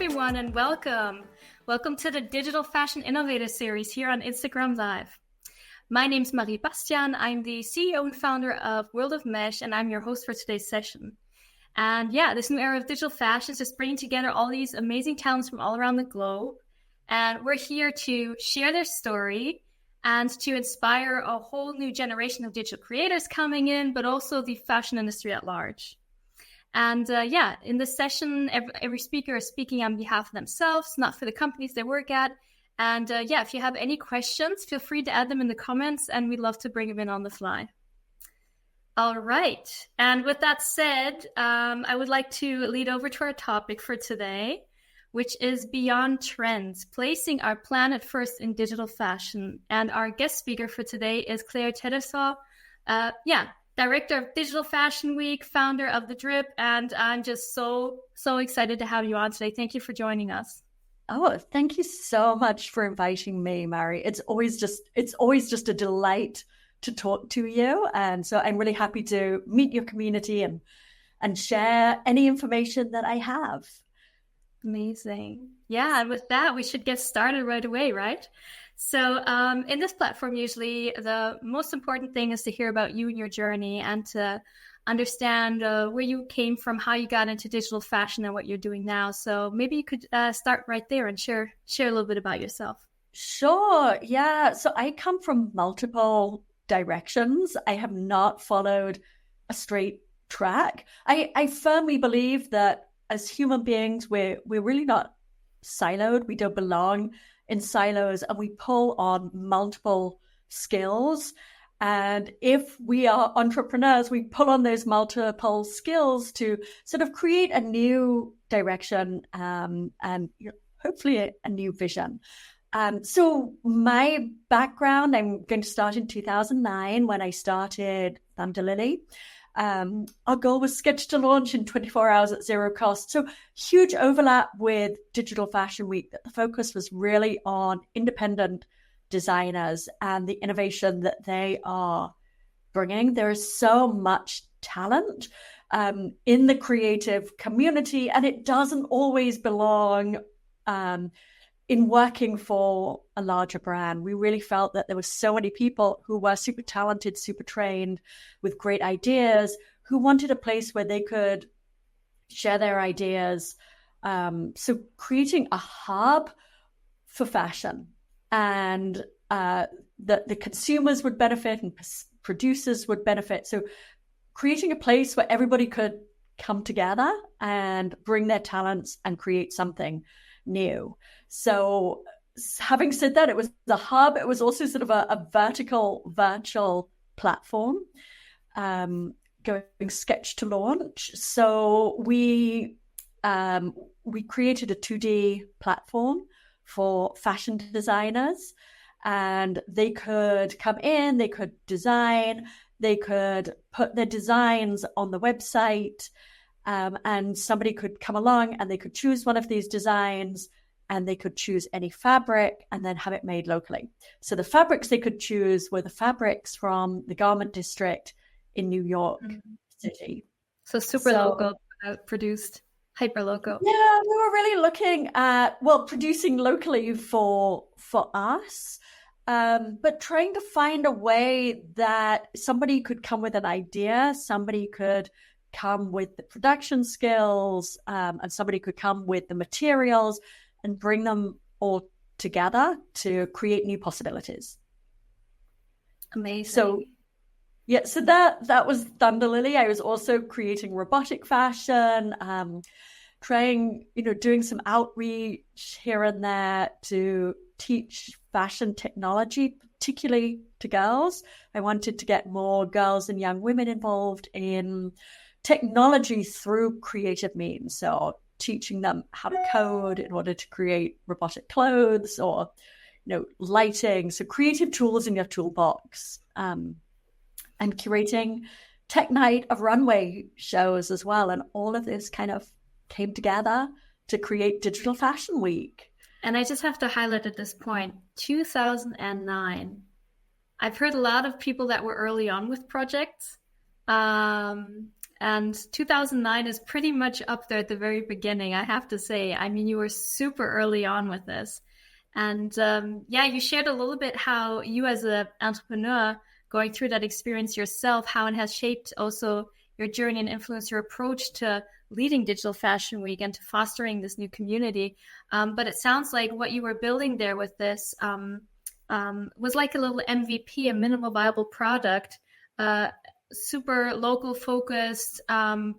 everyone, and welcome. Welcome to the Digital Fashion Innovator Series here on Instagram Live. My name's Marie Bastian. I'm the CEO and founder of World of Mesh, and I'm your host for today's session. And yeah, this new era of digital fashion is just bringing together all these amazing talents from all around the globe. And we're here to share their story and to inspire a whole new generation of digital creators coming in, but also the fashion industry at large. And in this session, every speaker is speaking on behalf of themselves, not for the companies they work at. And if you have any questions, feel free to add them in the comments, and we'd love to bring them in on the fly. All right. And with that said, I would like to lead over to our topic for today, which is Beyond Trends, placing our planet first in digital fashion. And our guest speaker for today is Clare Tattersall. Director of Digital Fashion Week, founder of The Drip, and I'm just so excited to have you on today. Thank you for joining us. Oh, thank you so much for inviting me, Mary. It's always just a delight to talk to you, and so I'm really happy to meet your community and share any information that I have. Amazing. Yeah, and with that, we should get started right away, right? So in this platform, usually the most important thing is to hear about you and your journey and to understand where you came from, how you got into digital fashion and what you're doing now. So maybe you could start right there and share a little bit about yourself. Sure. Yeah. So I come from multiple directions. I have not followed a straight track. I firmly believe that as human beings, we're really not siloed. We don't belong in silos, and we pull on multiple skills. And if we are entrepreneurs, we pull on those multiple skills to sort of create a new direction and hopefully a new vision. So my background, I'm going to start in 2009 when I started Thunderlily. Our goal was sketch to launch in 24 hours at zero cost. So huge overlap with Digital Fashion Week. That the focus was really on independent designers and the innovation that they are bringing. There is so much talent in the creative community, and it doesn't always belong in working for a larger brand. We really felt that there were so many people who were super talented, super trained, with great ideas, who wanted a place where they could share their ideas. So creating a hub for fashion, and the consumers would benefit and producers would benefit. So creating a place where everybody could come together and bring their talents and create something new. So having said that, it was the hub. It was also sort of a vertical virtual platform going sketch to launch. So we created a 2D platform for fashion designers, and they could come in, they could design, they could put their designs on the website. And somebody could come along and they could choose one of these designs, and they could choose any fabric and then have it made locally. So the fabrics they could choose were the fabrics from the garment district in New York City. So super local, produced, hyper local. Yeah, we were really looking at, producing locally for us, but trying to find a way that somebody could come with an idea, somebody could come with the production skills, and somebody could come with the materials and bring them all together to create new possibilities. Amazing. So that was Thunderlily. I was also creating robotic fashion, doing some outreach here and there to teach fashion technology, particularly to girls. I wanted to get more girls and young women involved in technology through creative means. So teaching them how to code in order to create robotic clothes or, lighting. So creative tools in your toolbox, and curating tech night of runway shows as well. And all of this kind of came together to create Digital Fashion Week. And I just have to highlight at this point, 2009. I've heard a lot of people that were early on with projects And 2009 is pretty much up there at the very beginning, I have to say. I mean, you were super early on with this. And yeah, you shared a little bit how you as an entrepreneur going through that experience yourself, how it has shaped also your journey and influenced your approach to leading Digital Fashion Week and to fostering this new community. But it sounds like what you were building there with this was like a little MVP, a minimal viable product, super local focused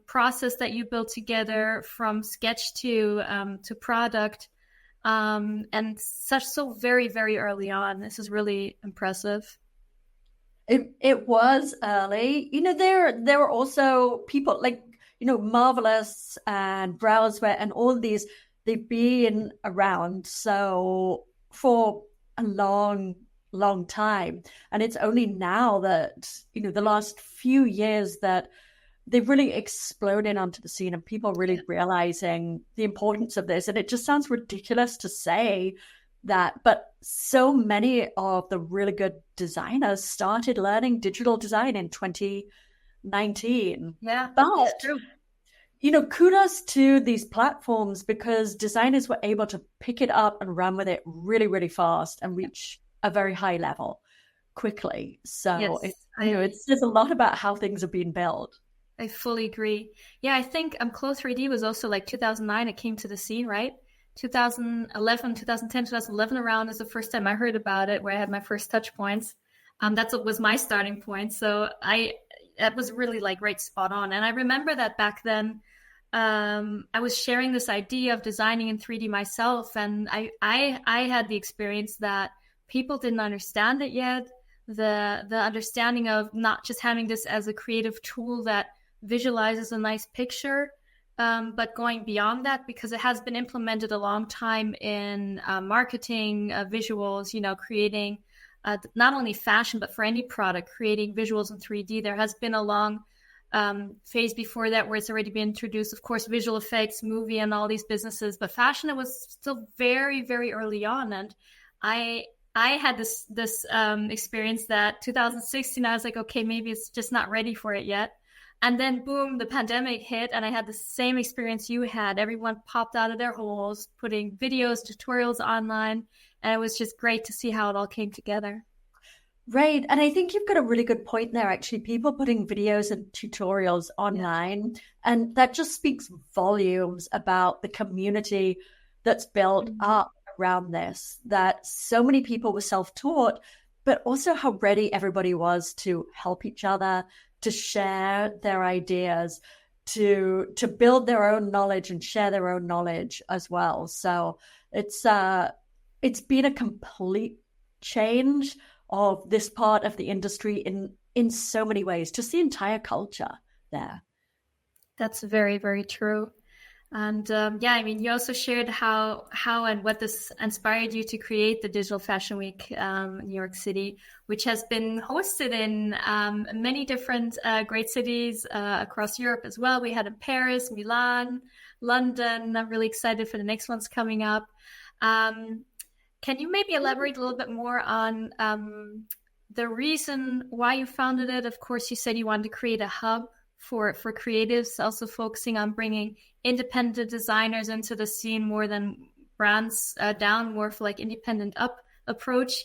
process that you built together from sketch to product, and so very, very early on. This is really impressive. It was early. There were also people like, Marvelous and Browseware and all these, they've been around so for a long time. And it's only now that, the last few years that they've really exploded onto the scene and people really realizing the importance of this. And it just sounds ridiculous to say that, but so many of the really good designers started learning digital design in 2019. Yeah, but that's true. Kudos to these platforms because designers were able to pick it up and run with it really, really fast and reach a very high level quickly. So Yes, it says a lot about how things are being built. I fully agree. Yeah, I think Clo 3D was also like 2009. It came to the scene, right? 2011, 2010, 2011 around is the first time I heard about it, where I had my first touch points. That's what was my starting point. So that was really like right spot on. And I remember that back then, I was sharing this idea of designing in 3D myself, and I had the experience that people didn't understand it yet. The understanding of not just having this as a creative tool that visualizes a nice picture, but going beyond that, because it has been implemented a long time in marketing, visuals, creating not only fashion, but for any product, creating visuals in 3D. There has been a long phase before that where it's already been introduced, of course, visual effects, movie, and all these businesses. But fashion, it was still very, very early on. And I had this experience that 2016, I was like, okay, maybe it's just not ready for it yet. And then boom, the pandemic hit, and I had the same experience you had. Everyone popped out of their holes, putting videos, tutorials online, and it was just great to see how it all came together. Right. And I think you've got a really good point there, actually. People putting videos and tutorials online, and that just speaks volumes about the community that's built up around this, that so many people were self-taught, but also how ready everybody was to help each other, to share their ideas, to build their own knowledge and share their own knowledge as well. So it's been a complete change of this part of the industry in so many ways, just the entire culture there. That's very, very true. And yeah, I mean, you also shared how and what this inspired you to create the Digital Fashion Week in New York City, which has been hosted in many different great cities across Europe as well. We had in Paris, Milan, London. I'm really excited for the next ones coming up. Can you maybe elaborate a little bit more on the reason why you founded it? Of course, you said you wanted to create a hub for creatives, also focusing on bringing independent designers into the scene more than brands down, more for like independent up approach.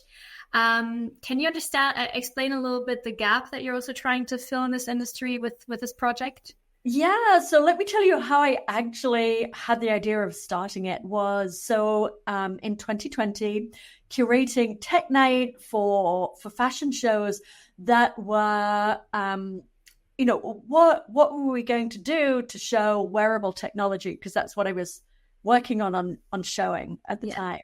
Can you explain a little bit the gap that you're also trying to fill in this industry with this project? Yeah, so let me tell you how I actually had the idea of starting it was in 2020, curating tech night for fashion shows that were what were we going to do to show wearable technology, because that's what I was working on showing at the time.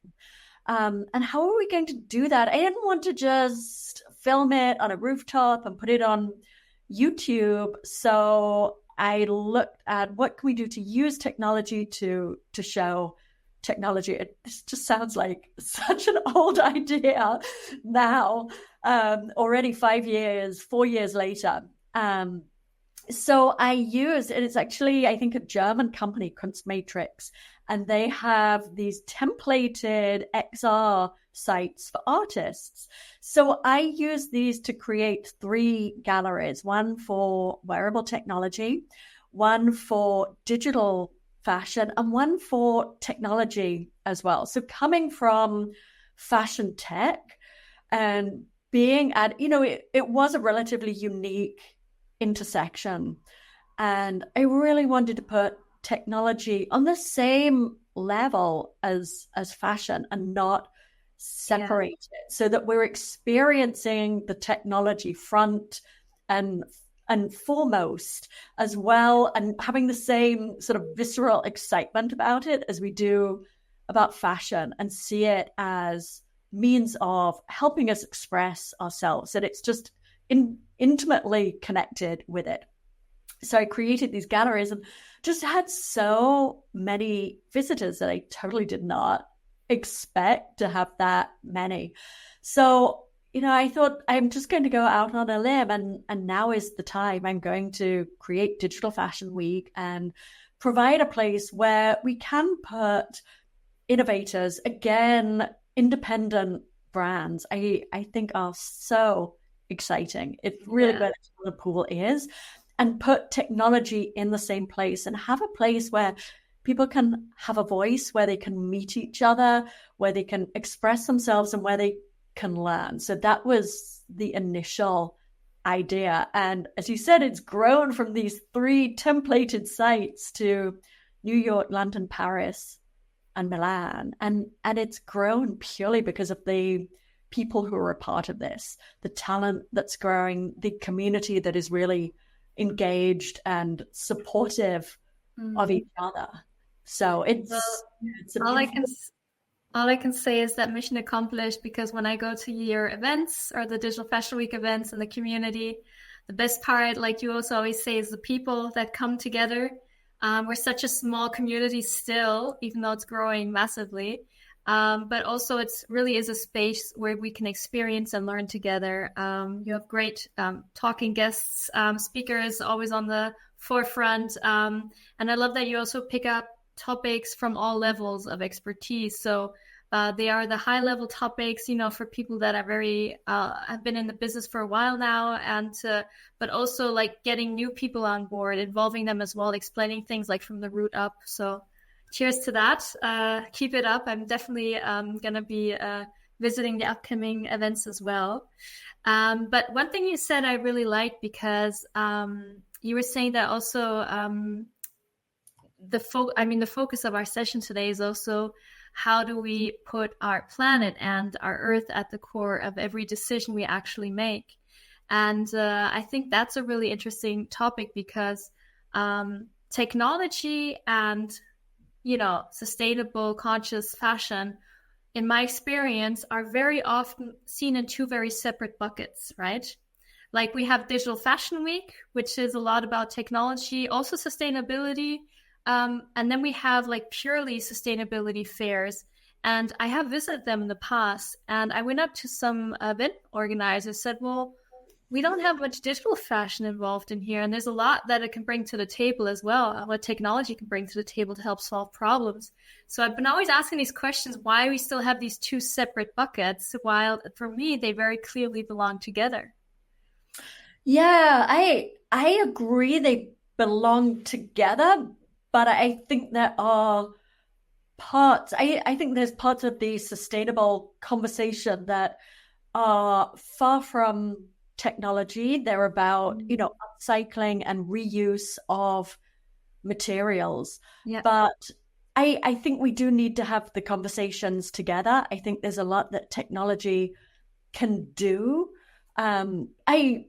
And how are we going to do that? I didn't want to just film it on a rooftop and put it on YouTube. So I looked at what can we do to use technology to show technology. It just sounds like such an old idea now, already 4 years later. So I use, and it's actually, I think, a German company, Kunstmatrix, and they have these templated XR sites for artists. So I use these to create 3 galleries, one for wearable technology, one for digital fashion, and one for technology as well. So coming from fashion tech and being at, it was a relatively unique intersection. And I really wanted to put technology on the same level as fashion and not separate it, so that we're experiencing the technology front and foremost as well, and having the same sort of visceral excitement about it as we do about fashion, and see it as means of helping us express ourselves, that it's just intimately connected with it. So I created these galleries and just had so many visitors that I totally did not expect to have that many. So, I thought I'm just going to go out on a limb, and now is the time. I'm going to create Digital Fashion Week and provide a place where we can put innovators, again, independent brands, I think are so exciting. It's really where the pool is, and put technology in the same place and have a place where people can have a voice, where they can meet each other, where they can express themselves, and where they can learn. So that was the initial idea. And as you said, it's grown from these 3 templated sites to New York, London, Paris, and Milan. And it's grown purely because of the people who are a part of this, the talent that's growing, the community that is really engaged and supportive of each other. So it's all I can say is that mission accomplished, because when I go to your events or the Digital Fashion Week events in the community, the best part, like you also always say, is the people that come together. We're such a small community still, even though it's growing massively. But also it really is a space where we can experience and learn together. You have great talking guests, speakers always on the forefront. And I love that you also pick up topics from all levels of expertise. So they are the high level topics, for people that are very, have been in the business for a while now, and but also like getting new people on board, involving them as well, explaining things like from the root up. So cheers to that. Keep it up. I'm definitely going to be visiting the upcoming events as well. But one thing you said I really liked, because you were saying that also the focus of our session today is also how do we put our planet and our Earth at the core of every decision we actually make. And I think that's a really interesting topic, because technology and sustainable, conscious fashion, in my experience, are very often seen in 2 very separate buckets, right? Like we have Digital Fashion Week, which is a lot about technology, also sustainability. And then we have like purely sustainability fairs. And I have visited them in the past. And I went up to some event organizers, said, well, we don't have much digital fashion involved in here. And there's a lot that it can bring to the table as well, what technology can bring to the table to help solve problems. So I've been always asking these questions, why we still have these 2 separate buckets, while for me, they very clearly belong together. Yeah, I agree they belong together, but I think there are parts, I think there's parts of the sustainable conversation that are far from technology. They're about, upcycling and reuse of materials. Yeah. But I think we do need to have the conversations together. I think there's a lot that technology can do. I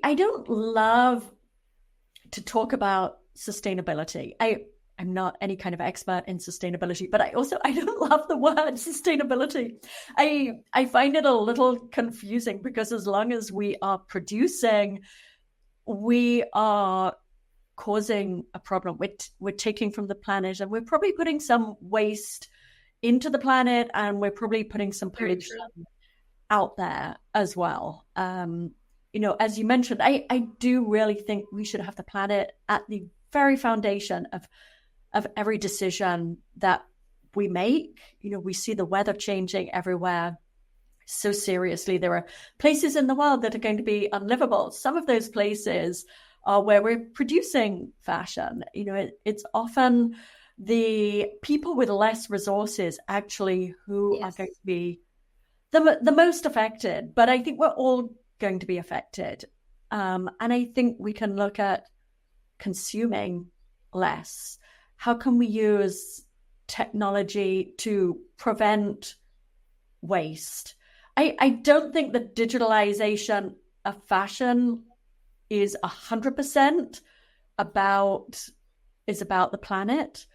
don't love to talk about sustainability. I'm not any kind of expert in sustainability, but I don't love the word sustainability. I find it a little confusing, because as long as we are producing, we are causing a problem. We're taking from the planet, and we're probably putting some waste into the planet, and we're probably putting some pollution out there as well. As you mentioned, I do really think we should have the planet at the very foundation of every decision that we make. We see the weather changing everywhere so seriously. There are places in the world that are going to be unlivable. Some of those places are where we're producing fashion. It's often the people with less resources actually who are going to be the most affected. But I think we're all going to be affected. And I think we can look at consuming less. How can we use technology to prevent waste? I don't think the digitalization of fashion is 100% about the planet,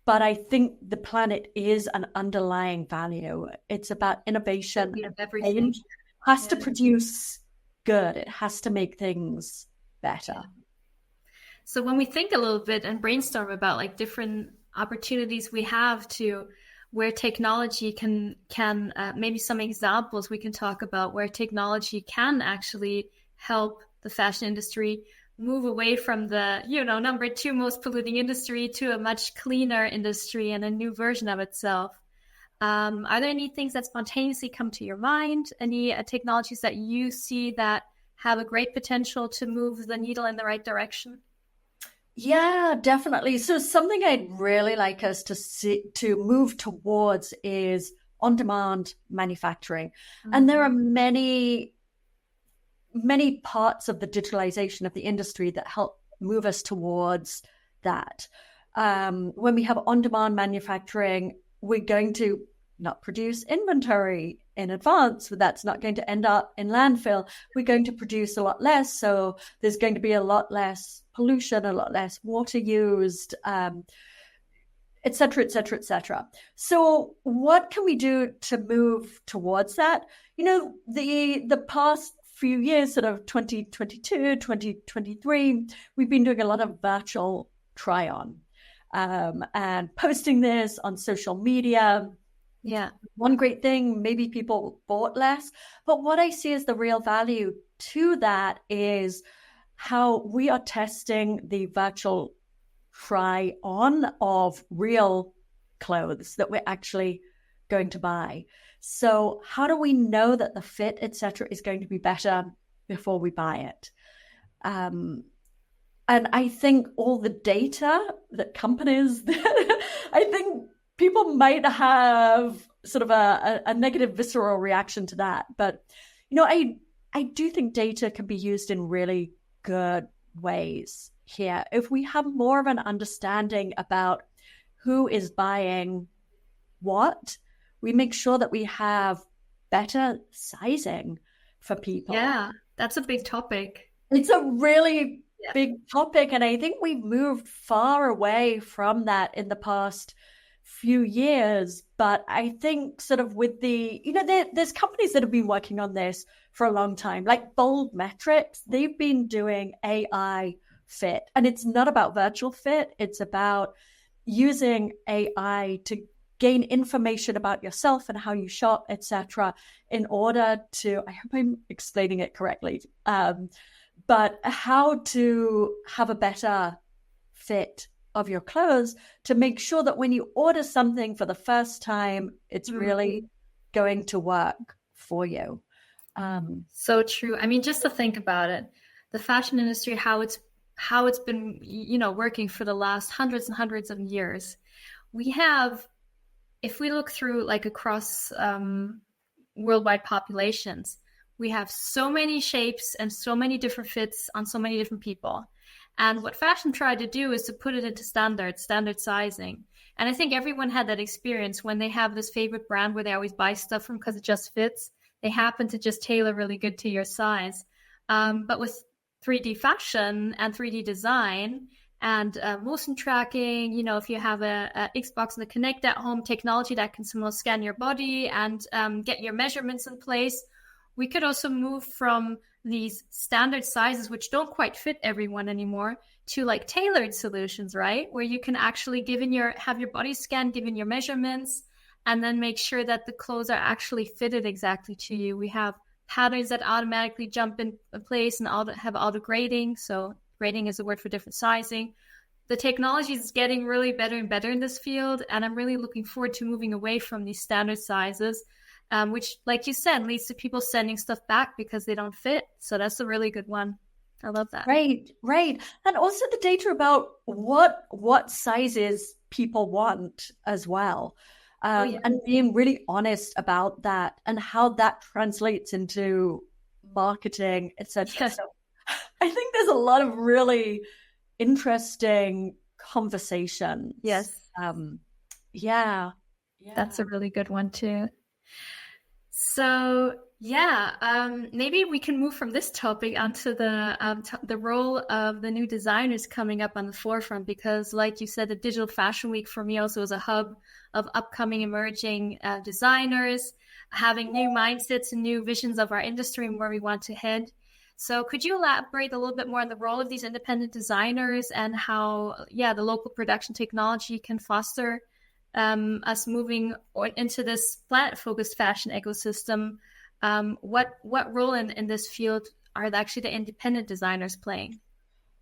but I think the planet is an underlying value. It's about innovation. Everything has to produce good. It has to make things better. Yeah. So when we think a little bit and brainstorm about like different opportunities we have to where technology can maybe some examples we can talk about where technology can actually help the fashion industry move away from the number 2 most polluting industry to a much cleaner industry and a new version of itself. Are there any things that spontaneously come to your mind? Any technologies that you see that have a great potential to move the needle in the right direction? Yeah, definitely. So something I'd really like us to move towards is on-demand manufacturing. Mm-hmm. And there are many parts of the digitalization of the industry that help move us towards that. When we have on-demand manufacturing, we're going to not produce inventory in advance, but that's not going to end up in landfill. We're going to produce a lot less. So there's going to be a lot less pollution, a lot less water used, et cetera, et cetera, et cetera. So what can we do to move towards that? The past few years, sort of 2022, 2023, we've been doing a lot of virtual try-on and posting this on social media. Yeah. One great thing, maybe people bought less, but what I see as the real value to that is how we are testing the virtual try on of real clothes that we're actually going to buy. So how do we know that the fit, etc., is going to be better before we buy it? And I think all the data that companies, I think people might have sort of a negative visceral reaction to that. But, I do think data can be used in really good ways here. If we have more of an understanding about who is buying what, we make sure that we have better sizing for people. Yeah, that's a big topic. It's a really big topic. And I think we've moved far away from that in the past few years. But I think sort of with the, there's companies that have been working on this for a long time, like Bold Metrics. They've been doing AI fit. And it's not about virtual fit. It's about using AI to gain information about yourself and how you shop, etc., in order to, I hope I'm explaining it correctly, but how to have a better fit of your clothes to make sure that when you order something for the first time, it's really going to work for you. So true. I mean, just to think about it, the fashion industry, how it's been, working for the last hundreds and hundreds of years. We have, if we look through like across worldwide populations, we have so many shapes and so many different fits on so many different people. And what fashion tried to do is to put it into standard sizing. And I think everyone had that experience when they have this favorite brand where they always buy stuff from because it just fits. They happen to just tailor really good to your size. But with 3D fashion and 3D design and motion tracking, if you have a Xbox and a Kinect at home, technology that can somehow scan your body and get your measurements in place, we could also move from these standard sizes, which don't quite fit everyone anymore, to like tailored solutions, right? Where you can actually have your body scanned, given your measurements, and then make sure that the clothes are actually fitted exactly to you. We have patterns that automatically jump in place and have auto grading. So grading is a word for different sizing. the technology is getting really better and better in this field, and I'm really looking forward to moving away from these standard sizes, which, like you said, leads to people sending stuff back because they don't fit. So that's a really good one. I love that. Right. And also the data about what sizes people want as well. And being really honest about that and how that translates into marketing, etc. Yes. So I think there's a lot of really interesting conversation. Yes. Yeah. That's a really good one too. So maybe we can move from this topic onto the role of the new designers coming up on the forefront, because like you said, the Digital Fashion Week for me also is a hub of upcoming emerging designers, having new mindsets and new visions of our industry and where we want to head. So could you elaborate a little bit more on the role of these independent designers and how, the local production technology can foster us moving into this plant-focused fashion ecosystem? What role in this field are actually the independent designers playing?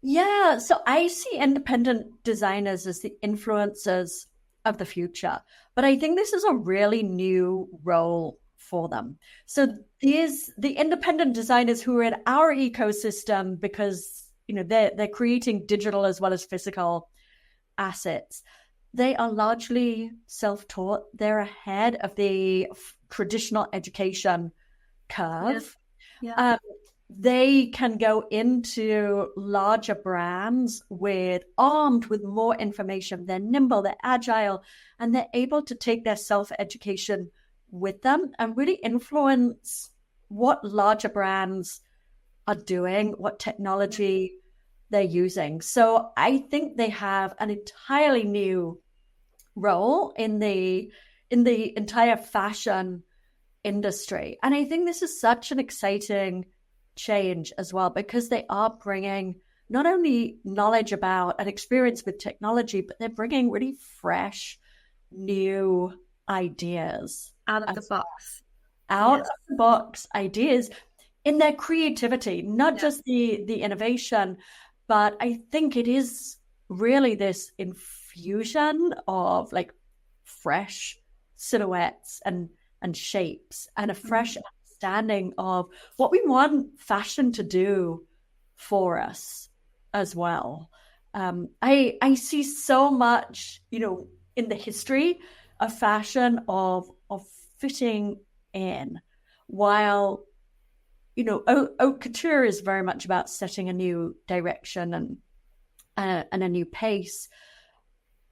Yeah, so I see independent designers as the influencers of the future, but I think this is a really new role for them. So there's the independent designers who are in our ecosystem because they're creating digital as well as physical assets. They are largely self-taught. They're ahead of the traditional education curve. Yeah. They can go into larger brands armed with more information. They're nimble, they're agile, and they're able to take their self-education with them and really influence what larger brands are doing, what technology they're using. So I think they have an entirely new role in the entire fashion industry. And I think this is such an exciting change as well, because they are bringing not only knowledge about and experience with technology, but they're bringing really fresh, new ideas out of the box. Out of the box ideas in their creativity, not just the innovation, but I think it is really this infusion of like fresh silhouettes and shapes and a fresh understanding of what we want fashion to do for us as well. I see so much, in the history of fashion of fitting in, while haute couture is very much about setting a new direction and a new pace.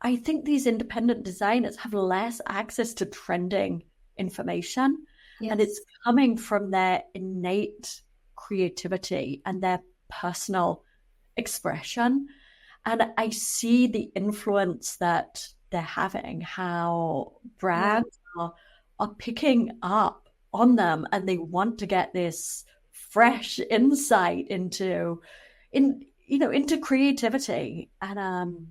I think these independent designers have less access to trending information, and it's coming from their innate creativity and their personal expression. And I see the influence that they're having, how brands are picking up on them, and they want to get this fresh insight into creativity. And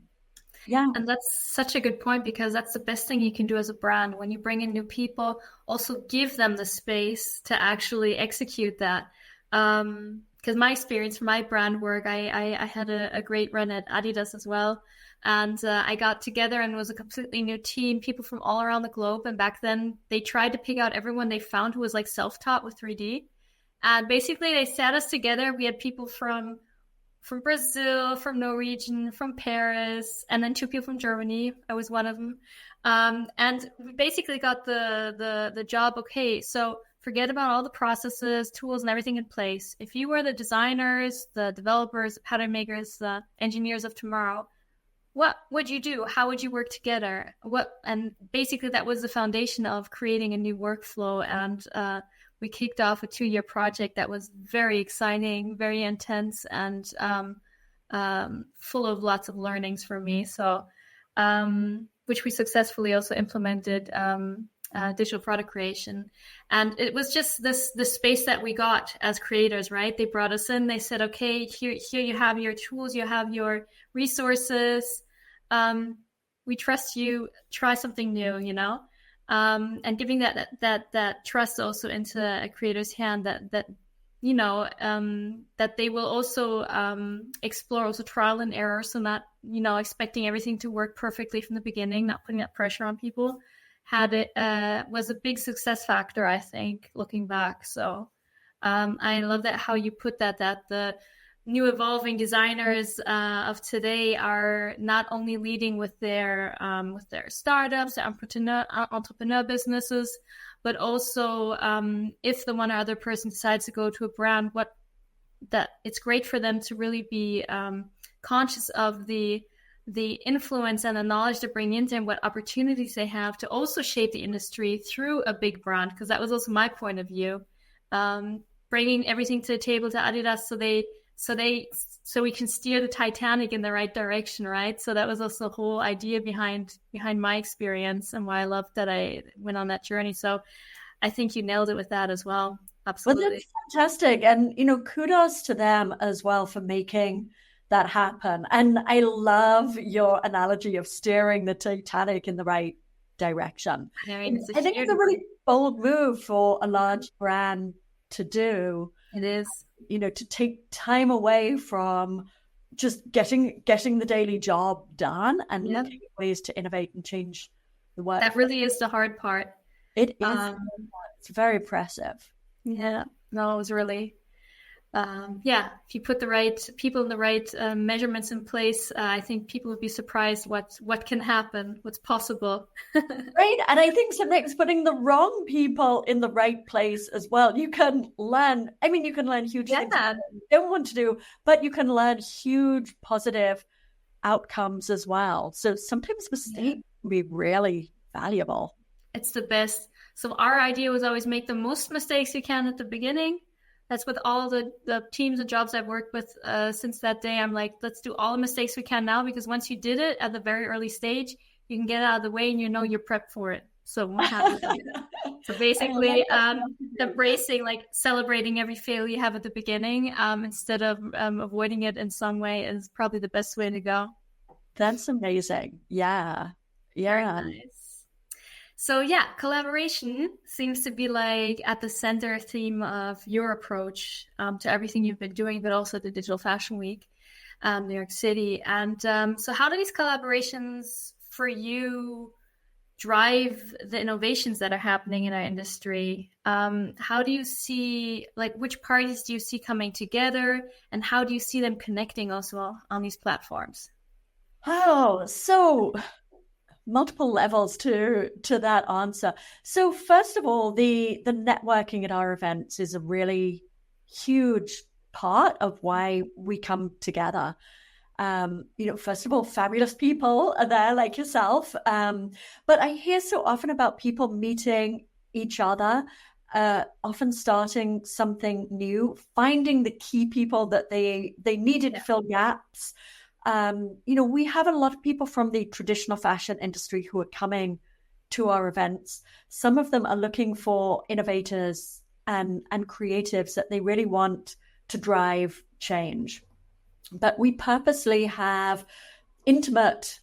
and that's such a good point, because that's the best thing you can do as a brand. When you bring in new people, also give them the space to actually execute that. Because my experience for my brand work, I had a great run at Adidas as well. And I got together and it was a completely new team, people from all around the globe. And back then they tried to pick out everyone they found who was like self-taught with 3D. And basically they sat us together. We had people from Brazil, from Norwegian, from Paris, and then 2 people from Germany. I was one of them. And we basically got the job. Okay, so forget about all the processes, tools, and everything in place. If you were the designers, the developers, the pattern makers, the engineers of tomorrow, what would you do? How would you work together? And basically that was the foundation of creating a new workflow. And we kicked off a 2-year project that was very exciting, very intense, and full of lots of learnings for me. So, which we successfully also implemented digital product creation. And it was just the space that we got as creators, right? They brought us in, they said, okay, here you have your tools, you have your resources. We trust you, try something new, and giving that trust also into a creator's hand that that they will also explore also trial and error, so not expecting everything to work perfectly from the beginning, not putting that pressure on people, was a big success factor, I think, looking back. So I love that how you put that the new evolving designers of today are not only leading with their startups, their entrepreneur businesses, but also if the one or other person decides to go to a brand, that it's great for them to really be conscious of the influence and the knowledge to bring into and what opportunities they have to also shape the industry through a big brand. Because that was also my point of view, bringing everything to the table to Adidas, so we can steer the Titanic in the right direction, right? So that was also the whole idea behind my experience and why I loved that I went on that journey. So I think you nailed it with that as well. Absolutely. Well, that's fantastic. And, kudos to them as well for making that happen. And I love your analogy of steering the Titanic in the right direction. I think it's a really bold move for a large brand to do. It is. To take time away from just getting the daily job done and looking at ways to innovate and change the work. That really is the hard part. It is. It's very impressive. Yeah. No, it was really, if you put the right people in the right measurements in place, I think people would be surprised what can happen, what's possible. Right. And I think sometimes putting the wrong people in the right place as well, you can learn huge things you don't want to do, but you can learn huge positive outcomes as well. So sometimes mistakes can be really valuable. It's the best. So our idea was always make the most mistakes you can at the beginning. That's with all the teams and jobs I've worked with since that day. I'm like, let's do all the mistakes we can now, because once you did it at the very early stage, you can get out of the way and you're prepped for it. So what happens? So basically, embracing, like celebrating every failure you have at the beginning instead of avoiding it in some way is probably the best way to go. That's amazing. Yeah. Very nice. So collaboration seems to be like at the center theme of your approach to everything you've been doing, but also the Digital Fashion Week, New York City. And so how do these collaborations for you drive the innovations that are happening in our industry? How do you see, like, which parties do you see coming together, and how do you see them connecting also on these platforms? Oh, so multiple levels to that answer. So first of all, the networking at our events is a really huge part of why we come together. First of all, fabulous people are there like yourself. But I hear so often about people meeting each other, often starting something new, finding the key people that they needed to fill gaps. We have a lot of people from the traditional fashion industry who are coming to our events. Some of them are looking for innovators and creatives that they really want to drive change. But we purposely have intimate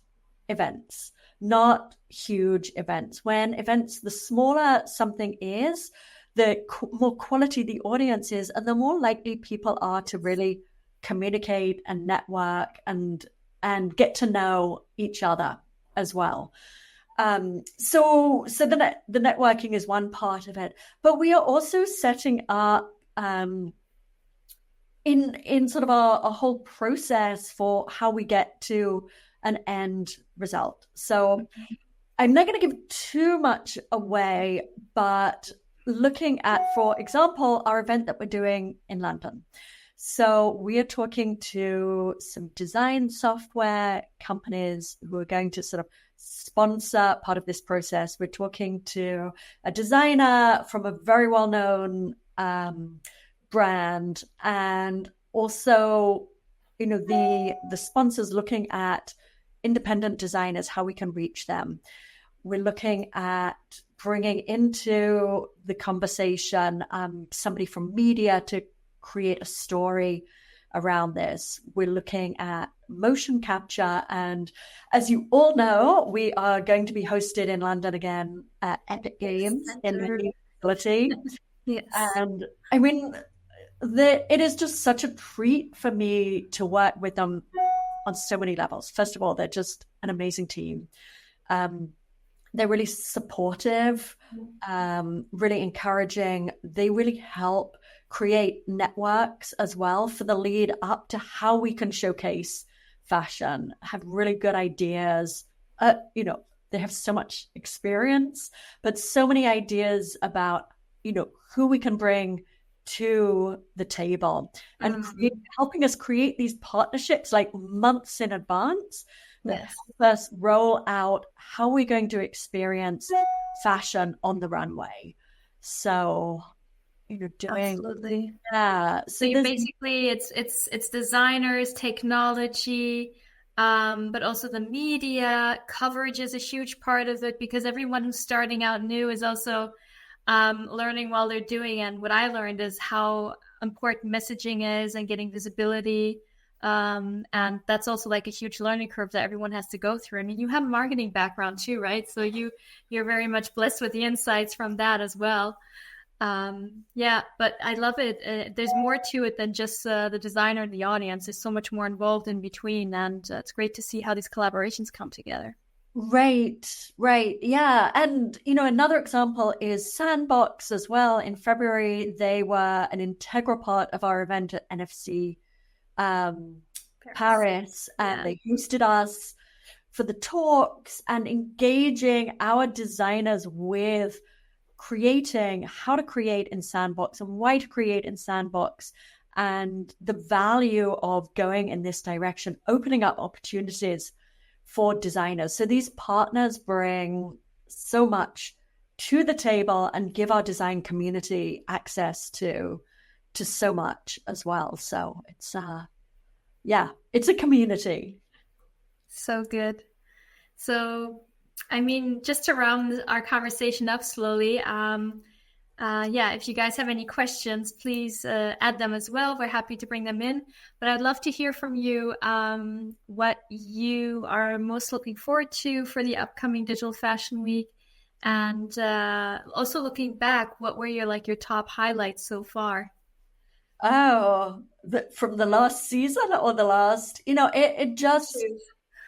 events, not huge events. The smaller something is, the more quality the audience is, and the more likely people are to really communicate and network and get to know each other as well. So the networking is one part of it, but we are also setting up in sort of a whole process for how we get to an end result. So I'm not going to give too much away, but looking at, for example, our event that we're doing in London. So we are talking to some design software companies who are going to sort of sponsor part of this process. We're talking to a designer from a very well-known brand, and also, the sponsors looking at independent designers, how we can reach them. We're looking at bringing into the conversation somebody from media to create a story around this. We're looking at motion capture, and as you all know, we are going to be hosted in London again at Epic Games in the new facility. Yes. And I mean, It is just such a treat for me to work with them on so many levels. First of all, they're just an amazing team. They're really supportive, really encouraging. They really help create networks as well for the lead up to how we can showcase fashion, have really good ideas. They have so much experience, but so many ideas about, who we can bring to the table and helping us create these partnerships like months in advance that help us roll out how we're going to experience fashion on the runway. So, absolutely. Yeah. So basically it's designers, technology, but also the media coverage is a huge part of it, because everyone who's starting out new is also learning while they're doing. And what I learned is how important messaging is and getting visibility. And that's also like a huge learning curve that everyone has to go through. I mean, you have a marketing background too, right? So you're very much blessed with the insights from that as well. Yeah, but I love it. There's more to it than just the designer and the audience. There's so much more involved in between, and it's great to see how these collaborations come together. Right. Yeah. And, another example is Sandbox as well. In February, they were an integral part of our event at NFC Paris, and they hosted us for the talks and engaging our designers with creating how to create in Sandbox and why to create in Sandbox, and the value of going in this direction, opening up opportunities for designers. So these partners bring so much to the table and give our design community access to so much as well. So it's it's a community. So good. So, I mean, just to round our conversation up slowly, if you guys have any questions, please add them as well. We're happy to bring them in. But I'd love to hear from you what you are most looking forward to for the upcoming Digital Fashion Week. And also looking back, what were your top highlights so far? Oh, from the last season or the last, it just,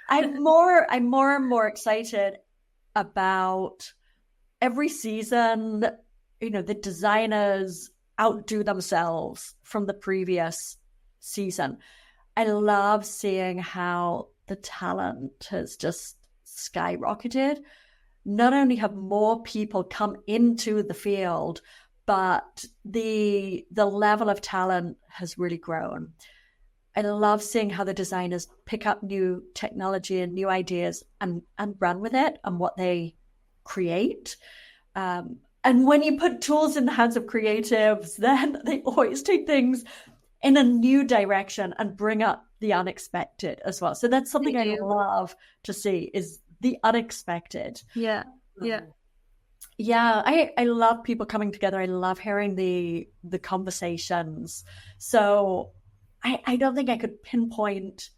I'm more and more excited about every season. The designers outdo themselves from the previous season. I love seeing how the talent has just skyrocketed. Not only have more people come into the field, but the level of talent has really grown. I love seeing how the designers pick up new technology and new ideas and run with it and what they create. And when you put tools in the hands of creatives, then they always take things in a new direction and bring up the unexpected as well. So that's something I love to see, is the unexpected. Yeah. Yeah, I love people coming together. I love hearing the conversations. So I don't think I could pinpoint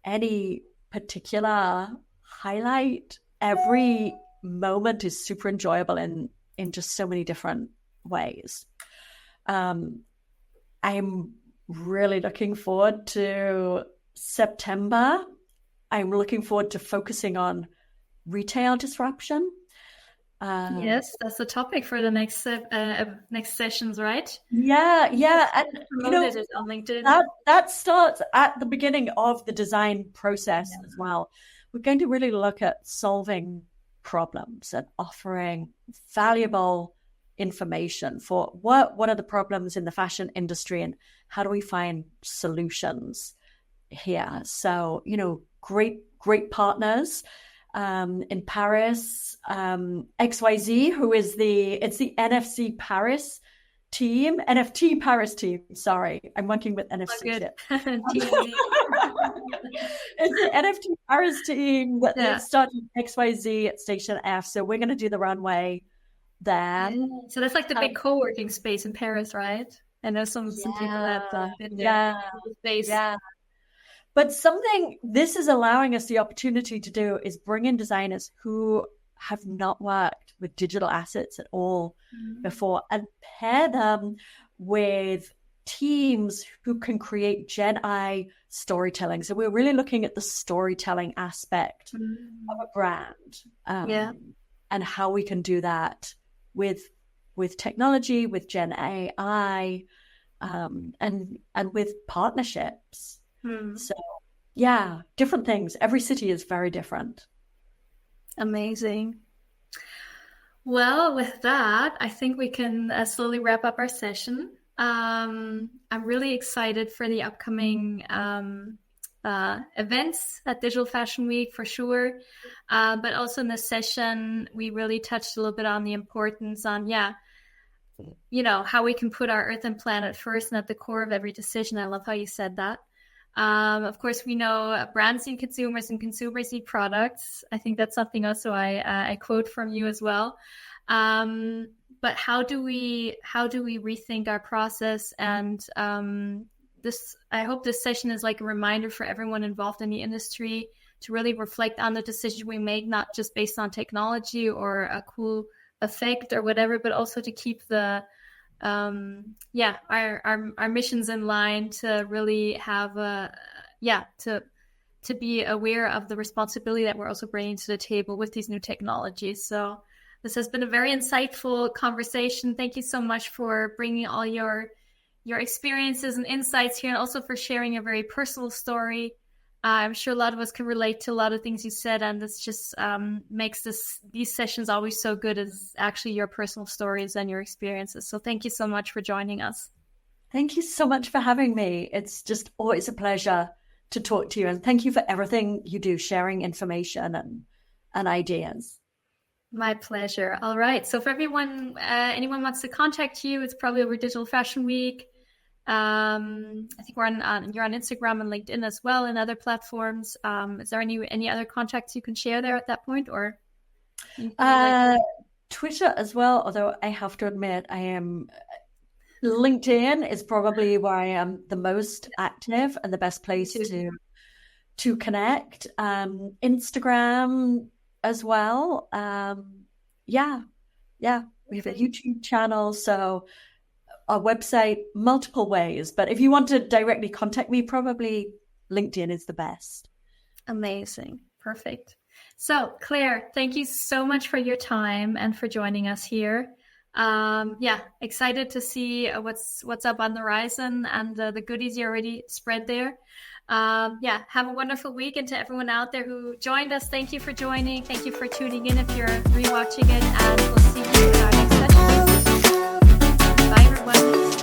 any particular highlight. Every moment is super enjoyable in just so many different ways. I'm really looking forward to September. I'm looking forward to focusing on retail disruption. Yes, that's the topic for the next sessions, right? Yeah. And promoted it on LinkedIn. That starts at the beginning of the design process as well. We're going to really look at solving problems and offering valuable information for what are the problems in the fashion industry and how do we find solutions here. So, great partners. In Paris, XYZ, who is it's the NFC Paris team, NFT Paris team. Sorry, I'm working with NFC. It's the NFT Paris team that started XYZ at Station F. So we're going to do the runway there. So that's like the big co-working space in Paris, right? I know some people that been there. Yeah. But something this is allowing us the opportunity to do is bring in designers who have not worked with digital assets at all before and pair them with teams who can create Gen I storytelling. So we're really looking at the storytelling aspect of a brand, and how we can do that with technology, with Gen AI, and with partnerships. So yeah, different things. Every city is very different. Amazing. Well, with that, I think we can slowly wrap up our session. I'm really excited for the upcoming events at Digital Fashion Week for sure. But also in this session, we really touched a little bit on the importance on, how we can put our Earth and planet first and at the core of every decision. I love how you said that. Of course, we know brands need consumers and consumers need products. I think that's something also I quote from you as well. But how do we rethink our process? And I hope this session is like a reminder for everyone involved in the industry to really reflect on the decision we make, not just based on technology or a cool effect or whatever, but also to keep our missions in line, to really have to be aware of the responsibility that we're also bringing to the table with these new technologies. So this has been a very insightful conversation. Thank you so much for bringing all your experiences and insights here, and also for sharing a very personal story. I'm sure a lot of us can relate to a lot of things you said, and this just makes these sessions always so good, as actually your personal stories and your experiences. So thank you so much for joining us. Thank you so much for having me. It's just always a pleasure to talk to you, and thank you for everything you do, sharing information and ideas. My pleasure. All right. So for anyone wants to contact you, it's probably over Digital Fashion Week. I think you're on Instagram and LinkedIn as well, and other platforms. Is there any other contacts you can share there at that point, or Twitter as well? Although I have to admit, LinkedIn is probably where I am the most active and the best place to connect. Instagram as well. We have a YouTube channel, so our website, multiple ways. But if you want to directly contact me, probably LinkedIn is the best. Amazing. Perfect. So Claire, thank you so much for your time and for joining us here. Excited to see what's up on the horizon and the goodies you already spread there. Have a wonderful week, and to everyone out there who joined us, thank you for joining. Thank you for tuning in if you're rewatching it, and we'll see you in our next session. Bye everyone.